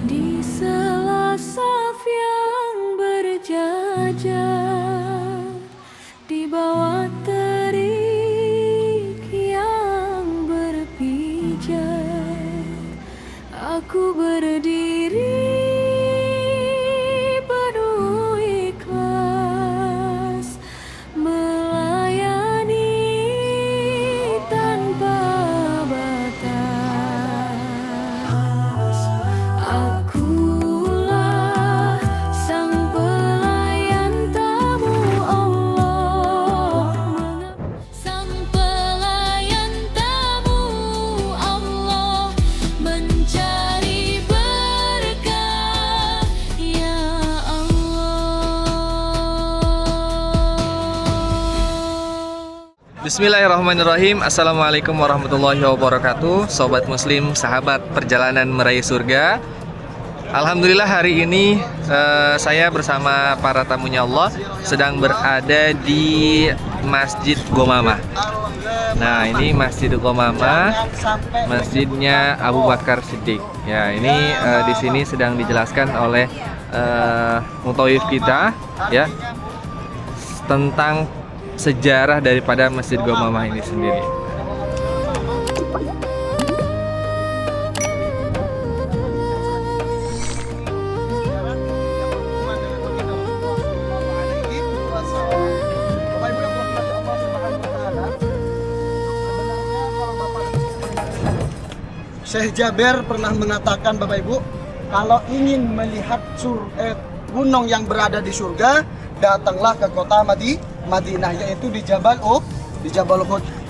Di sela saf yang berjajar, di bawah terik yang berpijar, aku berdiri penuh ikhlas, melayani tanpa batas. Akulah sang pelayan tamu Allah, sang pelayan tamu Allah, mencari berkah ya Allah. Bismillahirrahmanirrahim. Assalamualaikum warahmatullahi wabarakatuh. Sobat muslim, sahabat perjalanan meraih surga. Alhamdulillah hari ini saya bersama para tamunya Allah sedang berada di Masjid Gomamah. Nah, ini Masjid Gomamah, masjidnya Abu Bakar Siddiq. Ya, ini di sini sedang dijelaskan oleh mutawif kita ya tentang sejarah daripada Masjid Gomamah ini sendiri. Syekh Jaber pernah mengatakan, Bapak Ibu, kalau ingin melihat gunung yang berada di surga, datanglah ke kota Madinah, yaitu di Jabal Uhud.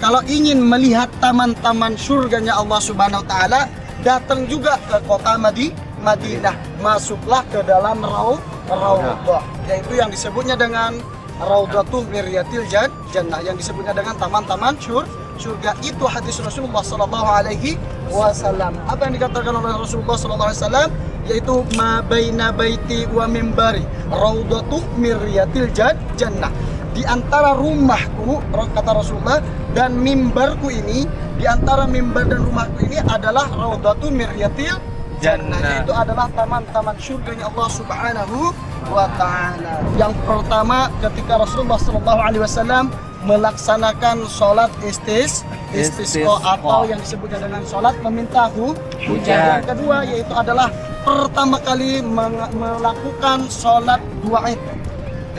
Kalau ingin melihat taman-taman surganya Allah Subhanahu wa taala, datang juga ke kota Madinah. Masuklah ke dalam Raudhah, yaitu yang disebutnya dengan Raudhatul Miryatil Jannah, yang disebutnya dengan taman-taman surga. Itu hadis Rasulullah sallallahu alaihi wasallam. Apa yang dikatakan oleh Rasulullah sallallahu alaihi wasallam, yaitu ma baina baiti wa mimbari raudhatu miryatil jannah. Di antara rumahku, kata Rasulullah, dan mimbarku ini, di antara mimbar dan rumahku ini adalah raudhatu miryatil jannah, yaitu adalah taman-taman surganya Allah Subhanahu wa taala. Yang pertama, ketika Rasulullah sallallahu alaihi wasallam melaksanakan sholat istisqa atau yang disebutnya dengan sholat meminta hujan. Yang kedua yaitu adalah pertama kali melakukan sholat dua Id,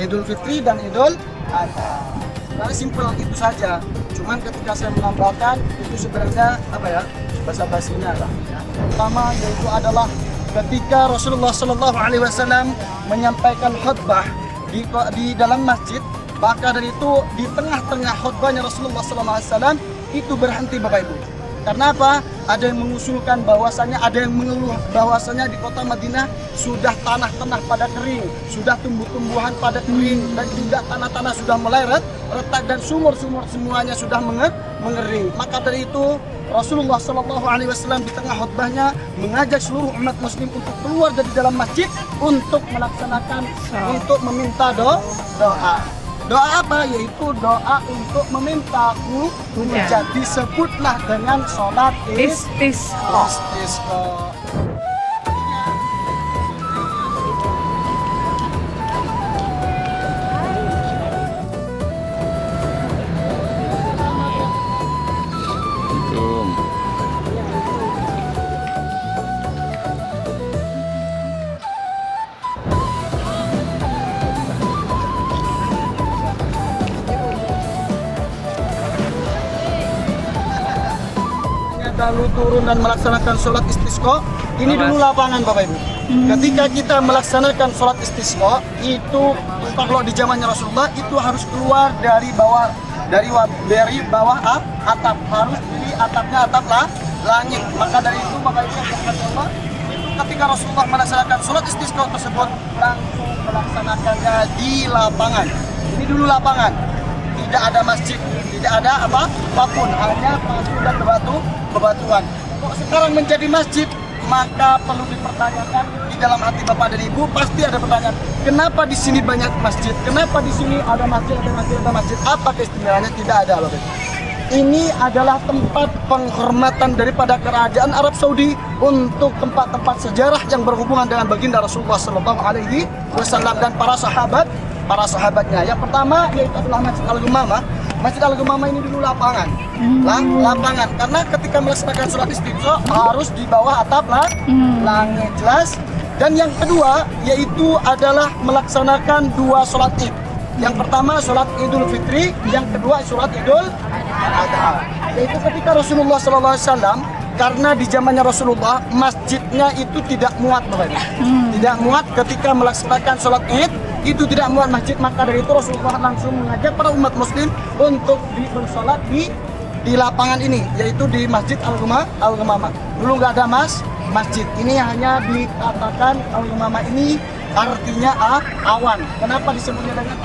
Idul Fitri dan Idul Adha. Nah, simpel itu saja. Cuman ketika saya menambahkan itu sebenarnya basa-basinya lah. Pertama yaitu adalah ketika Rasulullah Shallallahu Alaihi Wasallam menyampaikan khutbah di dalam masjid. Maka dari itu di tengah-tengah khutbahnya Rasulullah SAW itu berhenti, Bapak Ibu. Karena apa? Ada yang mengusulkan bahwasanya, ada yang mengeluh bahwasanya di kota Madinah sudah tanah-tanah pada kering, sudah tumbuh-tumbuhan pada kering, dan juga tanah-tanah sudah mulai retak dan sumur-sumur semuanya sudah mengering. Maka dari itu Rasulullah SAW di tengah khutbahnya mengajak seluruh umat muslim untuk keluar dari dalam masjid untuk melaksanakan, untuk meminta doa. Doa apa? Yaitu doa untuk meminta hujan. Disebutlah dengan sholat istisqa. Lalu turun dan melaksanakan sholat istisqa. Ini dulu lapangan, Bapak Ibu. Ketika kita melaksanakan sholat istisqa, itu kalau di zamannya Rasulullah itu harus keluar dari bawah atap, harus di atapnya atap langit. Maka dari itu Bapak Ibu yang dirahmati Allah, itu ketika Rasulullah melaksanakan sholat istisqa tersebut langsung melaksanakannya di lapangan. Ini dulu lapangan, tidak ada masjid, tidak ada apapun, hanya pasir dan bebatuan. Kok sekarang menjadi masjid? Maka perlu dipertanyakan di dalam hati Bapak dan Ibu, pasti ada pertanyaan, kenapa di sini banyak masjid? Kenapa di sini ada masjid? Apa keistimewaannya? Tidak ada, Bapak. ini adalah tempat penghormatan daripada kerajaan Arab Saudi untuk tempat-tempat sejarah yang berhubungan dengan baginda Rasulullah Sallallahu Alaihi Wasallam dan para sahabatnya. Yang pertama yaitu adalah Masjid Al-Ghamamah. Masjid Al-Ghamamah ini dulu lapangan, lapangan. Karena ketika melaksanakan sholat istisqa harus di bawah atap langit, jelas. Dan yang kedua yaitu adalah melaksanakan dua sholat id. Yang pertama sholat Idul Fitri, yang kedua sholat Idul Adha. Yaitu ketika Rasulullah SAW, karena di zamannya Rasulullah masjidnya itu tidak muat, tidak muat ketika melaksanakan sholat Id, itu tidak muat masjid, maka dari itu Rasulullah langsung mengajak para umat Muslim untuk bersolat di lapangan ini, yaitu di Masjid Al-Ghamamah. Dulu nggak ada masjid, ini hanya dikatakan Al-Ghamamah ini artinya awan. Kenapa disebutnya dengan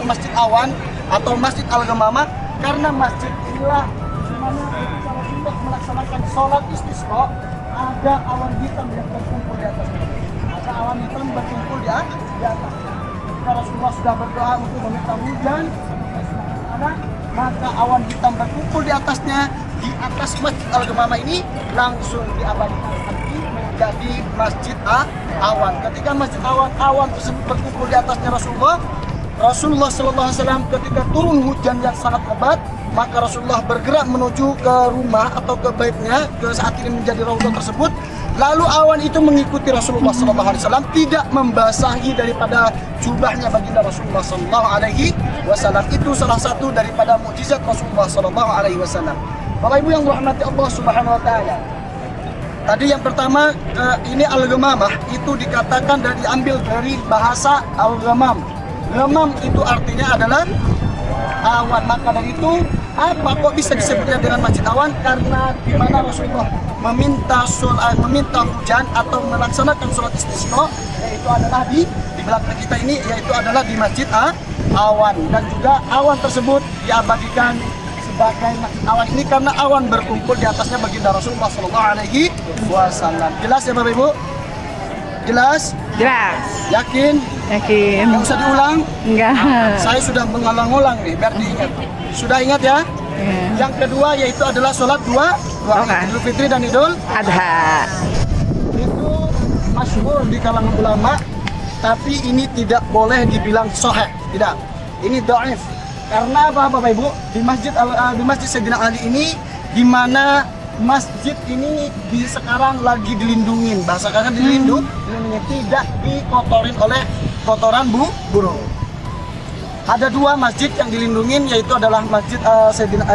Masjid Awan atau Masjid Al-Ghamamah? Karena masjid inilah dimana ketika Rasulullah melaksanakan sholat istisqa ada awan hitam yang berkumpul di atasnya. Ada awan hitam berkumpul di atas. Ketika Rasulullah sudah berdoa untuk meminta hujan, maka awan hitam berkumpul di atasnya. Di atas Masjid Al-Ghamamah ini langsung diabadikan menjadi Masjid Awan. Ketika Masjid Awan tersebut berkumpul di atasnya Rasulullah Sallallahu Alaihi Wasallam ketika turun hujan yang sangat lebat, maka Rasulullah bergerak menuju ke rumah atau ke baitnya, ke saat ini menjadi Raudhah tersebut. Lalu awan itu mengikuti Rasulullah Sallallahu Alaihi Wasallam, tidak membasahi daripada jubahnya baginda Rasulullah Sallallahu Alaihi Wasallam. Itu salah satu daripada mukjizat Rasulullah Sallallahu Alaihi Wasallam. Bapak Ibu yang dirahmati Allah Subhanahu Wa Taala. Tadi yang pertama ini Al-Ghamamah itu dikatakan dan diambil dari bahasa Al-Ghamam. Ghamam itu artinya adalah awan. Maka dari itu apa kok bisa disebutnya dengan Masjid Awan? Karena di mana Rasulullah meminta hujan atau melaksanakan sholat istisqa, yaitu adalah di belakang kita ini, yaitu adalah di Masjid Awan. Dan juga awan tersebut diabadikan sebagai Masjid Awan ini karena awan berkumpul di atasnya baginda Rasulullah Sallallahu Alaihi Wasallam. Jelas ya Bapak Ibu? Jelas? Jelas. Yakin? Yakin. Nggak usah diulang? Enggak. Saya sudah mengulang-ulang nih, biar diingat. Sudah ingat ya? Yang kedua yaitu adalah sholat dua Idul Fitri dan Idul Adha. Itu masyhur di kalangan ulama, tapi ini tidak boleh dibilang sahih, tidak. Ini dhaif. Karena apa Bapak Ibu? Di Masjid Sayyidina Ali ini, di mana masjid ini sekarang lagi dilindungin, bahasa kata dilindungi, tidak dikotorin oleh kotoran burung. Ada dua masjid yang dilindungin, yaitu adalah Masjid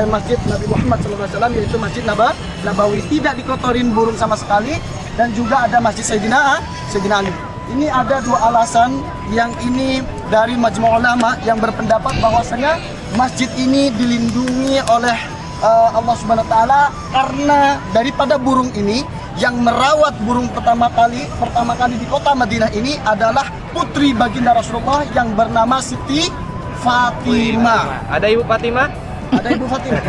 Masjid Nabi Muhammad SAW, yaitu Masjid Nabawi, tidak dikotorin burung sama sekali, dan juga ada Masjid Sayyidina Ali. Ini ada dua alasan. Yang ini dari Majmu' Ulama yang berpendapat bahwasanya masjid ini dilindungi oleh Allah Subhanahu wa taala karena daripada burung ini yang merawat burung pertama kali di kota Madinah ini adalah putri baginda Rasulullah yang bernama Siti Fatimah. Ada Ibu Fatimah? Ada Ibu Fatimah.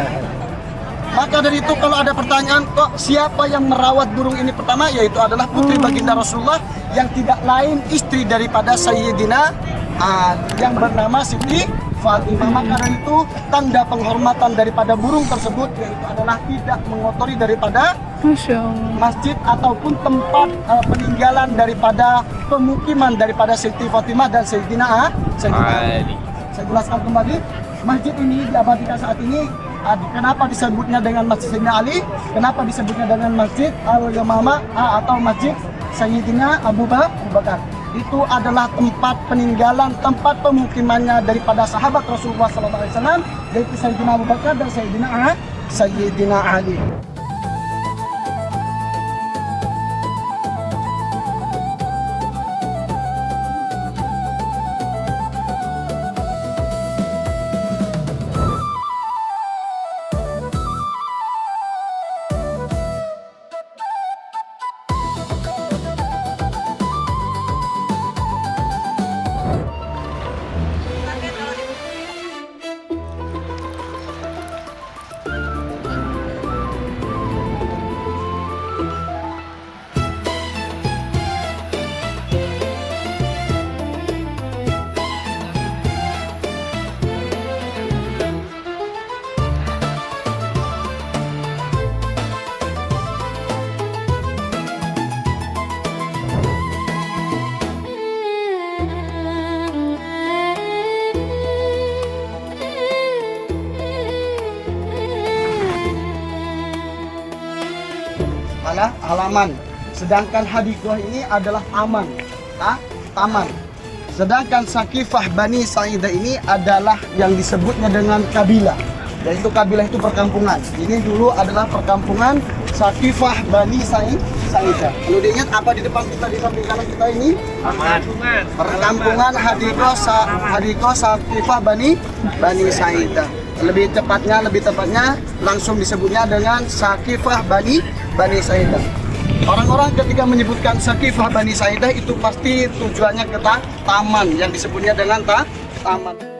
Maka dari itu kalau ada pertanyaan kok siapa yang merawat burung ini pertama, yaitu adalah putri baginda Rasulullah yang tidak lain istri daripada Sayyidina yang bernama Siti Fatimah. Maka dari itu tanda penghormatan daripada burung tersebut yaitu adalah tidak mengotori daripada masjid ataupun tempat peninggalan daripada pemukiman daripada Siti Fatimah dan Sayyidina Ali. Saya jelaskan kembali, masjid ini diabadikan saat ini. Kenapa disebutnya dengan Masjid Sayyidina Ali? Kenapa disebutnya dengan Masjid Al-Ghamamah atau Masjid Sayyidina Abu Bakar? Itu adalah tempat peninggalan, tempat pemukimannya daripada sahabat Rasulullah SAW, yaitu Sayyidina Abu Bakar dan Sayyidina Ali. adalah halaman. Sedangkan Hadiqah ini adalah taman. Taman. Sedangkan Sakifah Bani Sa'idah ini adalah yang disebutnya dengan kabilah. Yaitu kabilah itu perkampungan. Ini dulu adalah perkampungan Sakifah Bani Sa'idah. Kalau diingat apa di depan kita, di samping kanan kita ini? Perkampungan Hadiqah Sakifah Bani Sa'idah. Lebih tepatnya langsung disebutnya dengan Sakifah Bani Sa'idah. Orang-orang ketika menyebutkan Sakifah Bani Sa'idah itu pasti tujuannya ke taman yang disebutnya dengan taman.